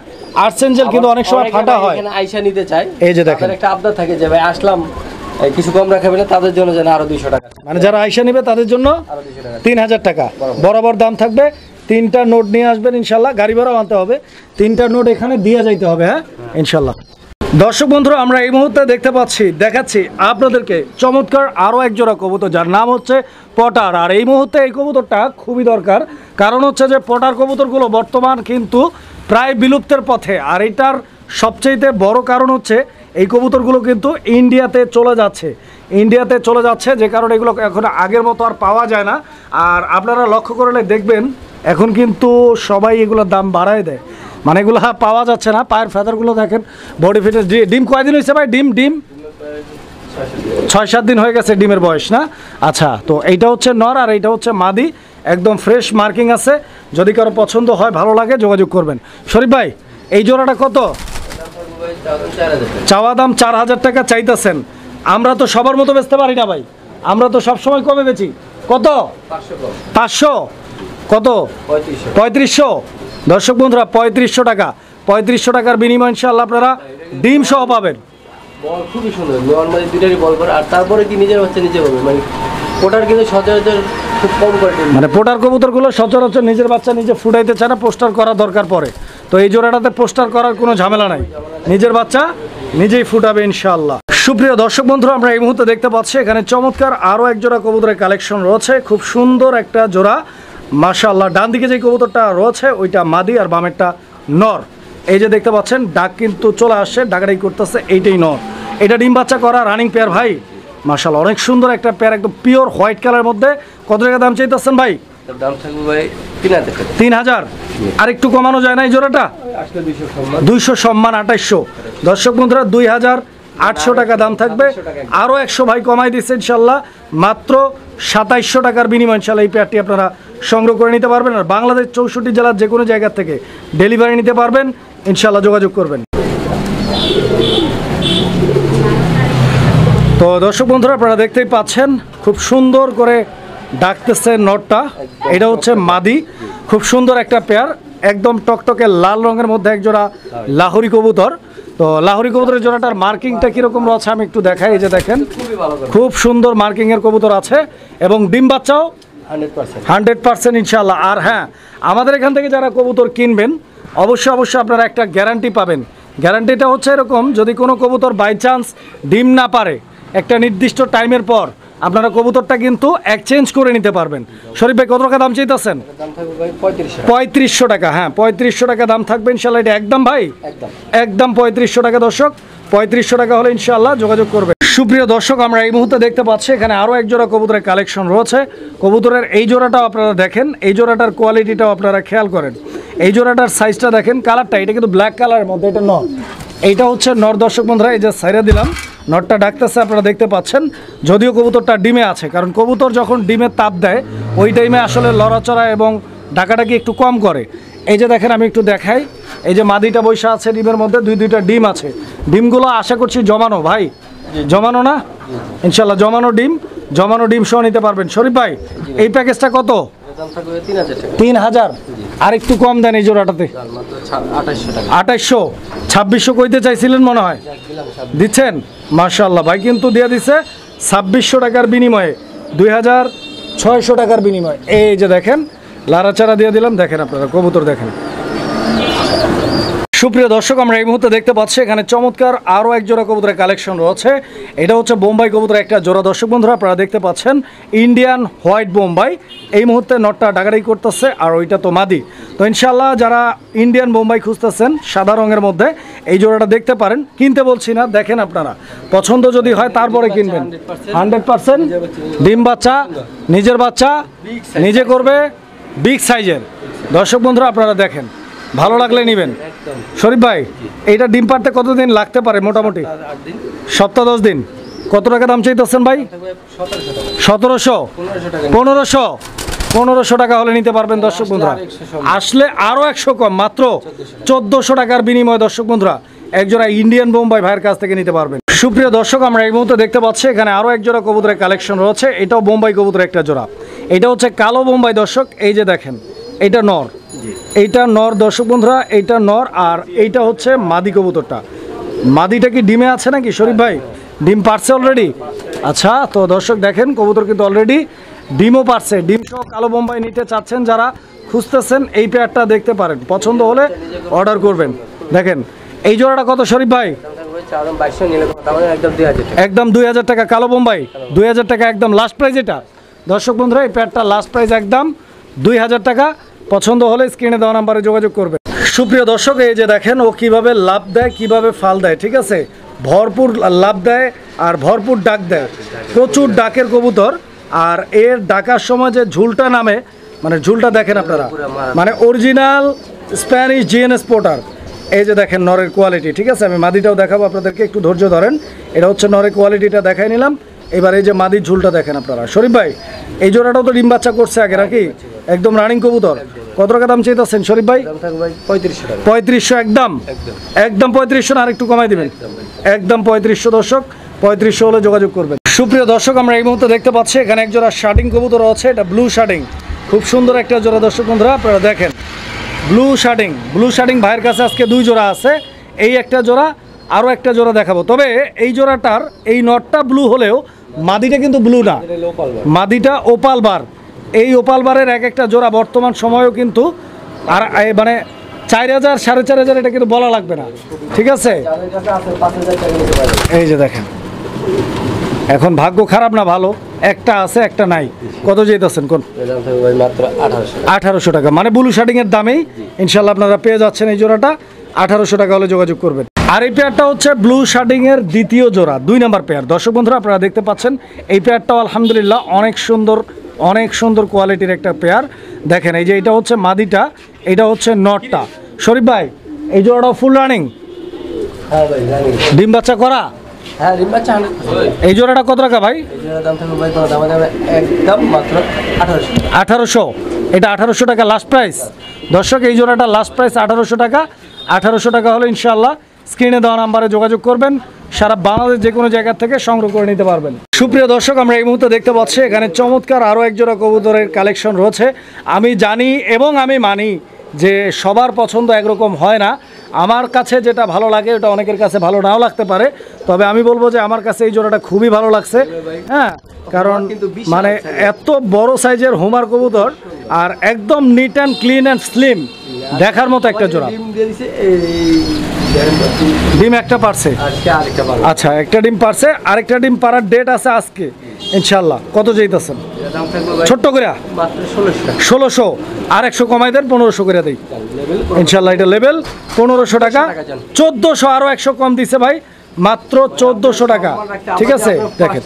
আর্সেঞ্জেল কিন্তু অনেক সময় ফাটা হয়। এখানে আইসা নিতে চাই, এই যে দেখেন তাদের একটা আবদার থাকে যে ভাই আসলাম কিছু কম রাখাবে না, তাদের জন্য যেন আরো 200 টাকা, মানে যারা আইসা নেবে তাদের জন্য আরো 200 টাকা। 3000 টাকা বরাবর দাম থাকবে। 3টা নোট নিয়ে আসবেন ইনশাল্লাহ, গাড়ি ভাড়াও আনতে হবে। 3টা নোট এখানে দিয়ে যাইতে হবে, হ্যাঁ ইনশাল্লাহ। দর্শক বন্ধুরা আমরা এই মুহূর্তে দেখাচ্ছি আপনাদেরকে চমৎকার আরও এক জোড়া কবুতর, যার নাম হচ্ছে পটার। আর এই মুহূর্তে এই কবুতরটা খুবই দরকার, কারণ হচ্ছে যে পটার কবুতরগুলো বর্তমান কিন্তু প্রায় বিলুপ্তের পথে। আর এটার সবচেয়ে বড় কারণ হচ্ছে এই কবুতরগুলো কিন্তু ইন্ডিয়াতে চলে যাচ্ছে, যে কারণে এগুলো এখন আগের মতো আর পাওয়া যায় না। আর আপনারা লক্ষ্য করলে দেখবেন এখন কিন্তু সবাই এগুলোর দাম বাড়ায় দেয়, মানে এগুলো পাওয়া যাচ্ছে না। পায়ের ফেদারগুলো দেখেন, বডি ফিটনেস। ডিম কয়দিন হয়েছে ভাই? ডিম 6-7 দিন হয়ে গেছে ডিমের বয়স না? আচ্ছা তো এইটা হচ্ছে নর আর এইটা হচ্ছে মাদি, একদম ফ্রেশ মার্কিং আছে। যদি কারো পছন্দ হয় ভালো লাগে যোগাযোগ করবেন। শরীফ ভাই এই জোড়াটা কত? চাওয়া দাম 4000 টাকা চাইতেছেন। আমরা তো সবার মতো বেচতে পারি না ভাই, আমরা তো সবসময় কমে বেচি। কত? 500। কত? 3500। দর্শক বন্ধুরা 3500 টাকা। 3500 টাকার বিনিময় ইনশাআল্লাহ আপনারা ডিম সহ পাবেন। বল খুবই সুন্দর, নরমালি দুইটারই বল করে। আর তারপরে কি নিজের হচ্ছে নিজে হবে, মানে ওটার কিন্তু সচরাচর খুব কম করে, মানে পোটার কবুতরগুলো সচরাচর নিজের বাচ্চা নিজে ফুটাইতে চায় না, পোস্টার করা দরকার পড়ে। তো এই জোড়াটাতে পোস্টার করার কোনো ঝামেলা নাই, নিজের বাচ্চা নিজেই ফুটাবে ইনশাআল্লাহ। সুপ্রিয় দর্শক বন্ধুরা আমরা এই মুহূর্তে দেখতে পাচ্ছি এখানে চমৎকার আরও এক জোড়া কবুতরের কালেকশন রয়েছে, খুব সুন্দর একটা জোড়া মাশাআল্লাহ। ডান দিকে যে কবুতরটা রয়েছে ওইটা মাদি আর বামেরটা নর। এই যে দেখতে পাচ্ছেন ডাক কিন্তু চলে আসছে, ডাকাডাকি করতেছে, এইটাই নর। এটা ডিম বাচ্চা করা রানিং পেয়ার ভাই, মাশাআল্লাহ অনেক সুন্দর একটা পেয়ার, একদম পিওর হোয়াইট কালারের মধ্যে। কত টাকা দাম চাইতেছেন ভাই? দাম থাকবে ভাই 3000 টাকা। 3000। আর একটু কমানো যায় না এই জোড়াটা? আসলে 200 সম্মান। 200 সম্মান 2800। দর্শক বন্ধুরা 2800 টাকা দাম থাকবে। আরও 100 ভাই কমাই দিচ্ছে ইনশাল্লাহ, মাত্র 2700 টাকার বিনিময় ইনশাল্লাহ এই পেয়ারটি আপনারা সংগ্রহ করে নিতে পারবেন। আর বাংলাদেশ 64 জেলার যে কোনো জায়গা থেকে ডেলিভারি নিতে পারবেন ইনশাল্লাহ, যোগাযোগ করবেন। তো দর্শক বন্ধুরা আপনারা দেখতেই পাচ্ছেন খুব সুন্দর করে ডাকতেছে নটটা। এটা হচ্ছে মাদি, খুব সুন্দর একটা পেয়ার, একদম টকটকে লাল রঙের মধ্যে এক জোড়া লাহোরি কবুতর। তো লাহোরি কবুতরের জোড়াটার মার্কিংটা কীরকম রয়েছে আমি একটু দেখাই। এই যে দেখেন খুব সুন্দর মার্কিংয়ের কবুতর আছে এবং ডিম বাচ্চাও 100% ইনশাআল্লাহ। আর হ্যাঁ, আমাদের এখান থেকে যারা কবুতর কিনবেন অবশ্যই আপনারা একটা গ্যারান্টি পাবেন। গ্যারান্টিটা হচ্ছে এরকম, যদি কোনো কবুতর বাই চান্স ডিম না পারে একটা নির্দিষ্ট টাইমের পর আপনারা কবুতরটা কিন্তু এক্সচেঞ্জ করে নিতে পারবেন। শরীফ ভাই কত টাকা দাম চাইতেছেন? দাম থাকবে ভাই 3500। 3500 টাকা। হ্যাঁ 3500 টাকা দাম থাকবে ইনশাল্লাহ। এটা একদম ভাই একদম 3500 টাকা। দর্শক 3500 টাকা হলে ইনশাআল্লাহ যোগাযোগ করবে। সুপ্রিয় দর্শক, আমরা এই মুহূর্তে দেখতে পাচ্ছি এখানে আরও এক জোড়া কবুতরের কালেকশন রয়েছে। কবুতরের এই জোড়াটাও আপনারা দেখেন, এই জোড়াটার কোয়ালিটিটাও আপনারা খেয়াল করেন। এই জোড়াটার সাইজটা দেখেন, কালারটা এটা কিন্তু ব্ল্যাক কালারের মধ্যে, এটা নর, এইটা হচ্ছে নর। দর্শক বন্ধুরা, এই যে সাইরা দিলাম, নরটা ডাকতেছে আপনারা দেখতে পাচ্ছেন। যদিও কবুতরটা ডিমে আছে, কারণ কবুতর যখন ডিমে তাপ দেয় ওই টাইমে আসলে লড়াচড়া এবং ডাকাডাকি একটু কম করে। এই যে দেখেন, আমি একটু দেখাই, এই যে মাদিটা বৈশা আছে ডিমের মধ্যে, দুইটা ডিম আছে। ডিমগুলো আশা করছি জমানো, ভাই জমানো না? ইনশাল্লাহ জমানো ডিম সহ নিতে পারবেন। শরীফ ভাই, এই প্যাকেজটা কত? 3000। আর একটু কম দেন এই জোড়াটাতে, 2800। 2600 কইতে চাইছিলেন মনে হয়, দিচ্ছেন? মাশাআল্লাহ, ভাই কিন্তু দিয়ে দিছে 2600 টাকার বিনিময়ে, 2600 টাকার বিনিময়ে। এই যে দেখেন, লাড়াচাড়া দিয়ে দিলাম, দেখেন আপনারা কবুতর দেখেন। সুপ্রিয় দর্শক, আমরা এই মুহূর্তে দেখতে পাচ্ছি এখানে চমৎকার আরও এক জোড়া কবুতরের কালেকশন রয়েছে। এটা হচ্ছে বোম্বাই কবুতরের একটা জোড়া। দর্শক বন্ধুরা, আপনারা দেখতে পাচ্ছেন ইন্ডিয়ান হোয়াইট বোম্বাই। এই মুহূর্তে নটটা ডাকাডাকি করতেছে, আর ওইটা তো মাদি। তো ইনশাল্লাহ যারা ইন্ডিয়ান বোম্বাই খুঁজতেছেন সাদা রঙের মধ্যে, এই জোড়াটা দেখতে পারেন। কিনতে বলছি না, দেখেন আপনারা, পছন্দ যদি হয় তারপরে কিনবেন। 100% ডিম বাচ্চা, নিজের বাচ্চা নিজে করবে, বিগ সাইজের। দর্শক বন্ধুরা, আপনারা দেখেন, ভালো লাগলে নেবেন। শরীফ ভাই, এইটা ডিম পাড়তে কতদিন লাগতে পারে মোটামুটি? সপ্তাহ 10 দিন। কত টাকা দাম চাইতেছেন ভাই? 1700, 1500 টাকা হলে নিতে পারবেন। দর্শক বন্ধুরা, আসলে আরও 100 কম, মাত্র 1400 টাকার বিনিময়ে দর্শক বন্ধুরা একজোড়া ইন্ডিয়ান বোম্বাই ভাইয়ের কাছ থেকে নিতে পারবেন। সুপ্রিয় দর্শক, আমরা এই মুহূর্তে দেখতে পাচ্ছি এখানে আরও এক জোড়া কবুতরের কালেকশন রয়েছে। এটাও বোম্বাই কবুতরের একটা জোড়া। এটা হচ্ছে কালো বোম্বাই। দর্শক, এই যে দেখেন, এইটা নর, এইটা নর। দর্শক বন্ধুরা, এইটা নর, আর এইটা হচ্ছে মাদি কবুতরটা। মাদিটা কি ডিমে আছে নাকি শরীফ ভাই? ডিম পারছে অলরেডি? আচ্ছা, তো দর্শক দেখেন, কবুতর কিন্তু অলরেডি ডিমও পারছে। ডিম সহ কালো বোম্বাই নিতে চাচ্ছেন যারা, খুঁজতেছেন, এই পেয়ারটা দেখতে পারেন। পছন্দ হলে অর্ডার করবেন। দেখেন এই জোড়াটা কত শরীফ ভাই? একদম 2000 টাকা কালো বোম্বাই, 2000 টাকা একদম লাস্ট প্রাইস এটা। দর্শক বন্ধুরা, এই পেয়ারটা লাস্ট প্রাইস একদম 2000 টাকা। পছন্দ হলে স্ক্রিনে দেওয়া নাম্বারে যোগাযোগ করবে। সুপ্রিয় দর্শক, এই যে দেখেন ও কিভাবে লাভ দেয়, কিভাবে ফাল দেয়, ঠিক আছে? ভরপুর লাভ দেয় আর ভরপুর ডাক দেয়, প্রচুর ডাকের কবুতর। আর এর ডাকার সময় যে ঝুলটা নামে, মানে ঝুলটা দেখেন আপনারা, মানে অরিজিনাল স্প্যানিশ জিএনএস পোর্টার। এই যে দেখেন নরের কোয়ালিটি, ঠিক আছে? আমি মাদিটাও দেখাবো আপনাদেরকে, একটু ধৈর্য ধরেন। এটা হচ্ছে নরের কোয়ালিটিটা দেখাই নিলাম। এবার এই যে মাদির ঝুলটা দেখেন আপনারা। শরীফ ভাই, এই জোড়াটাও তো ডিম বাচ্চা করছে আগে নাকি? একদম রানিং কবুতর। কত টাকা দাম চাইতেছেন শরীফ ভাই? 3500। একদম 3500 না, আর একটু কমাই দিবেন? একদম 3500। দর্শক, 3500 হলে যোগাযোগ করবেন। সুপ্রিয় দর্শক, আমরা এই মুহূর্তে দেখতে পাচ্ছি এখানে এক জোড়া শার্টিং কবুতর আছে। এটা ব্লু শার্টিং, খুব সুন্দর একটা জোড়া। দর্শক বন্ধুরা, আপনারা দেখেন, ব্লু শার্টিং ভাইয়ের কাছে আজকে 2 জোড়া আছে। এই একটা জোড়া, আরও একটা জোড়া দেখাবো। তবে এই জোড়াটার এই নটটা ব্লু হলেও মাদিটা কিন্তু ব্লু না, মাদিটা ওপাল বার। এই ওপাল বারের এক একটা জোড়া বর্তমান সময়েও কিন্তু, আর মানে 4000 4500 এটা কিন্তু বলা লাগবে না, ঠিক আছে? এই যে দেখেন, এখন ভাগ্য খারাপ না ভালো, একটা আছে একটা নাই। কত যেতেছেন কোন? 1800 টাকা, মানে ব্লু শার্টিংয়ের দামেই ইনশাল্লাহ আপনারা পেয়ে যাচ্ছেন এই জোড়াটা। 1800 টাকা হলে যোগাযোগ করবেন। আর এই পেয়ারটা হচ্ছে ব্লু শার্টিংয়ের দ্বিতীয় জোড়া, 2 নম্বর পেয়ার। দর্শক বন্ধুরা, আপনারা দেখতে পাচ্ছেন এই পেয়ারটাও আলহামদুলিল্লাহ অনেক সুন্দর কোয়ালিটির একটা পেয়ার। দেখেন, এই যে এটা হচ্ছে মাদিটা, এটা হচ্ছে নটটা। শরীফ ভাই, এই জোড়াটাও ফুল রানিং? হ্যাঁ ভাই, রানিং। ডিম বাচ্চা করা? হ্যাঁ, ডিম বাচ্চা 100%। এই জোড়াটা কত টাকা ভাই? এই জোড়ার দাম থাকবে ভাই, দাম যাবে একদম মাত্র 1800। 1800। এটা 1800 টাকা লাস্ট প্রাইস। দর্শক, এই জোড়াটা লাস্ট প্রাইস 1800 টাকা। 1800 টাকা হলে ইনশাআল্লাহ স্ক্রিনে দেওয়া নাম্বারে যোগাযোগ করবেন। সারা বাংলাদেশ যে কোনো জায়গা থেকে সংগ্রহ করে নিতে পারবেন। সুপ্রিয় দর্শক, আমরা এই মুহূর্তে দেখতে পাচ্ছি এখানে চমৎকার আরও এক জোড়া কবুতরের কালেকশন রয়েছে। আমি জানি এবং আমি মানি যে সবার পছন্দ একরকম হয় না। আমার কাছে যেটা ভালো লাগে ওটা অনেকের কাছে ভালো নাও লাগতে পারে, তবে আমি বলবো যে আমার কাছে এই জোড়াটা খুবই ভালো লাগছে। হ্যাঁ, কারণ মানে এত বড় সাইজের হোমার কবুতর, আর একদম neat and clean and slim, দেখার মতো একটা জোড়া। ডিম একটা পারছে? আচ্ছা, একটা ডিম পারছে, আরেকটা ডিম পারার ডেট আছে আজকে ইনশাল্লাহ। কত যেতেছেন ছোট্ট করে? 1600। আর 100 কমাই দেন, 1500 করে দেই ইনশাল্লাহ। এটা লেভেল 1500 টাকা, 1400। আরও 100 কম দিছে ভাই, মাত্র 1400 টাকা। ঠিক আছে, দেখেন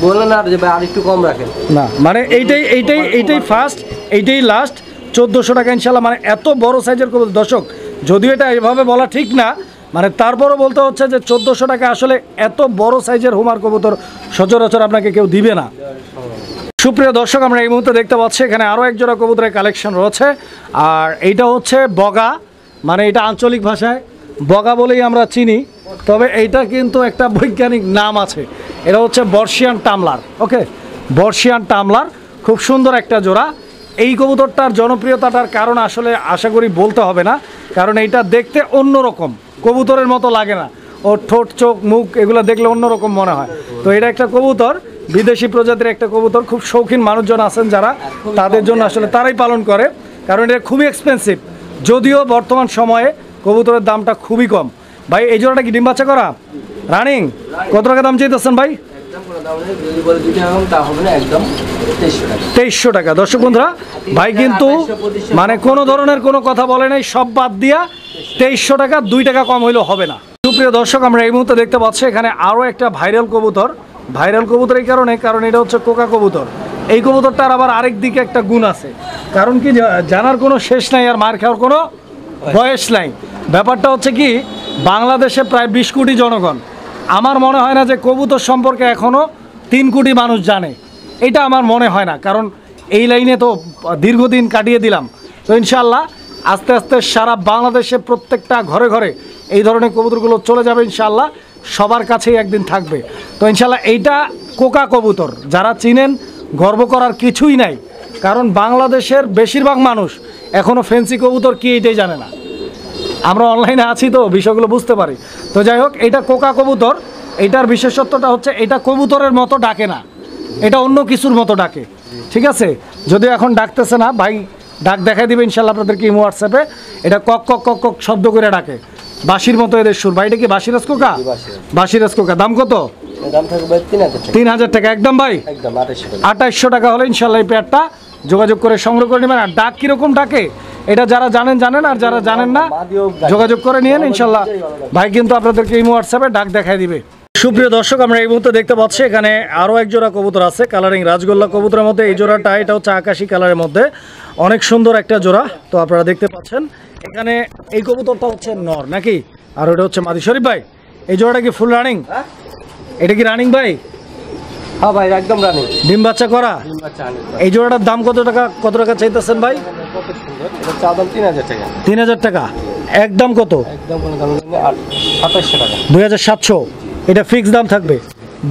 বলেন আর যে ভাই আর একটু কম রাখেন না, মানে এইটাই ফার্স্ট, এইটাই লাস্ট, 1400 টাকা ইনশাল্লাহ। মানে এত বড় সাইজের কবুতর দর্শক, যদিও এটা এভাবে বলা ঠিক না, মানে তারপরও বলতে হচ্ছে যে 1400 টাকা আসলে এত বড় সাইজের হোমার কবুতর সচরাচর আপনাকে কেউ দিবে না। সুপ্রিয় দর্শক, আমরা এই মুহূর্তে দেখতে পাচ্ছি এখানে আরও এক জোড়া কবুতরের কালেকশন রয়েছে। আর এইটা হচ্ছে বগা, মানে এটা আঞ্চলিক ভাষায় বগা বলেই আমরা চিনি, তবে এইটা কিন্তু একটা বৈজ্ঞানিক নাম আছে। এটা হচ্ছে বর্ষিয়ান টামলার। ওকে, বর্ষিয়ান টামলার, খুব সুন্দর একটা জোড়া। এই কবুতরটার জনপ্রিয়তাটার কারণ আসলে আশা করি বলতে হবে না, কারণ এইটা দেখতে অন্যরকম, কবুতরের মতো লাগে না, ওর ঠোঁট চোখ মুখ এগুলো দেখলে অন্যরকম মনে হয়। তো এটা একটা কবুতর, বিদেশি প্রজাতির একটা কবুতর, খুব শৌখিন মানুষজন আছেন যারা, তাদের জন্য আসলে তারাই পালন করে, কারণ এটা খুবই এক্সপেন্সিভ। যদিও বর্তমান সময়ে কবুতরের দামটা খুবই কম। ভাই এই জোড়াটা কি ডিম বাচ্চা করা রানিং? কত টাকা দাম চাইতেছেন ভাই? 2300 টাকা। দর্শক বন্ধুরা, ভাই কিন্তু মানে কোনো ধরনের কোনো কথা বলে নাই, সব বাদ দিয়া 2300 টাকা, 2 টাকা কম হইলেও হবে না। সুপ্রিয় দর্শক, আমরা এই মুহূর্তে দেখতে পাচ্ছি এখানে আরও একটা ভাইরাল কবুতর। ভাইরাল কবুতর এই কারণ এটা হচ্ছে কোকা কবুতর। এই কবুতরটার আবার আরেক দিকে একটা গুণ আছে, কারণ কি জানার কোনো শেষ নাই আর মার খাওয়ার কোনো বয়স নাই। ব্যাপারটা হচ্ছে কি, বাংলাদেশে প্রায় 20 কোটি জনগণ, আমার মনে হয় না যে কবুতর সম্পর্কে এখনও 3 কোটি মানুষ জানে, এটা আমার মনে হয় না, কারণ এই লাইনে তো দীর্ঘদিন কাটিয়ে দিলাম। তো ইনশাল্লাহ আস্তে আস্তে সারা বাংলাদেশে প্রত্যেকটা ঘরে ঘরে এই ধরনের কবুতরগুলো চলে যাবে ইনশাল্লাহ, সবার কাছেই একদিন থাকবে। তো ইনশাল্লাহ এইটা কোকা কবুতর, যারা চিনেন গর্ব করার কিছুই নাই, কারণ বাংলাদেশের বেশিরভাগ মানুষ এখনও ফেন্সি কবুতর কি এটাই জানে না। আমরা অনলাইনে আছি তো বিষয়গুলো বুঝতে পারি। তো যাই হোক, এটা কোকা কবুতর। এটার বিশেষত্বটা হচ্ছে এটা কবুতরের মতো ডাকে না, এটা অন্য কিছুর মতো ডাকে। ঠিক আছে, যদিও এখন ডাকতেছে না, ভাই ডাক দেখাই দিবে ইনশাল্লাহ আপনাদেরকে ইমো হোয়াটসঅ্যাপে। এটা কক কক কক কক শব্দ করে ডাকে, বাঁশির মতো এদের সুর। ভাই এটা কি বাঁশিরাজ কোকা? বাঁশিরাজ কোকা। দাম কত? দাম থাকবে 3000 টাকা একদম ভাই, একদম 2800 টাকা হলে ইনশাল্লাহ এই পেয়ারটা যোগাযোগ করে সংগ্রহ করে নেবেন। আর ডাক কীরকম ডাকে এটা যারা জানেন, আর যারা জানেন না যোগাযোগ করে নিয়েন ইনশাল্লাহ। ভাই কিন্তু আপনাদেরকে এই হোয়াটসঅ্যাপে ডাক দেখাই দিবে। সুপ্রিয় দর্শক, আমরা এই মুহূর্তে দেখতে পাচ্ছি এখানে আরও এক জোড়া কবুতর আছে, কালারিং রাজগোল্লা কবুতরের মধ্যে। এই জোড়াটা এটা হচ্ছে আকাশি কালারের মধ্যে, অনেক সুন্দর একটা জোড়া। তো আপনারা দেখতে পাচ্ছেন এখানে এই কবুতরটা হচ্ছে নর নাকি, আর ওটা হচ্ছে মাদি। শরীফ ভাই এই জোড়াটা কি ফুল রানিং? এটা কি রানিং ভাই? হ্যাঁ ভাই, একদম রানিং, ডিম বাচ্চা করা। এই জোড়াটার দাম কত টাকা চাইতেছেন ভাই? এটা চা দাম 3000 টাকা। 3000 টাকা একদম। কত? একদম কোনো দাম নেই, 2700 টাকা। 2700, এটা ফিক্স দাম থাকবে।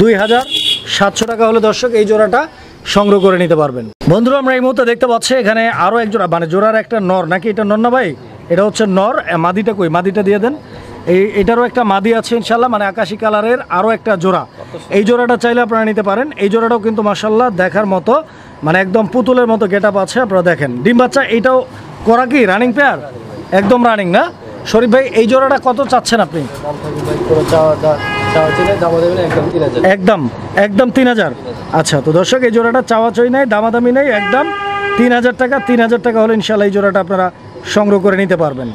2700 টাকা হলে দর্শক এই জোড়াটা সংগ্রহ করে নিতে পারবেন। বন্ধুরা, আমরা এই মুহূর্তে দেখতে পাচ্ছি এখানে আরও এক জোড়া, মানে জোড়ার একটা নর নাকি, এটা নর না ভাই? এটা হচ্ছে নর। মাদিটা কই? মাদিটা দিয়ে দেন। এটারও একটা মাদি আছে ইনশাল্লাহ, মানে আকাশি কালারের আরও একটা জোড়া। এই জোড়াটা চাইলে আপনারা নিতে পারেন। এই জোড়াটাও কিন্তু মাশাল্লাহ দেখার মতো, মানে একদম পুতুলের মতো গেটআপ আছে। আপনারা দেখেন ডিম বাচ্চা এইটাও করা, কি রানিং পেয়ার? একদম রানিং না? শরীফ ভাই এই জোড়াটা কত চাচ্ছেন আপনি? একদম 3000। আচ্ছা, তো দর্শক এই জোড়াটা চাওয়া চাই নাই, দামাদামি নেই, একদম 3000 টাকা। 3000 টাকা হলে ইনশাল্লাহ এই জোড়াটা আপনারা সংগ্রহ করে নিতে পারবেন।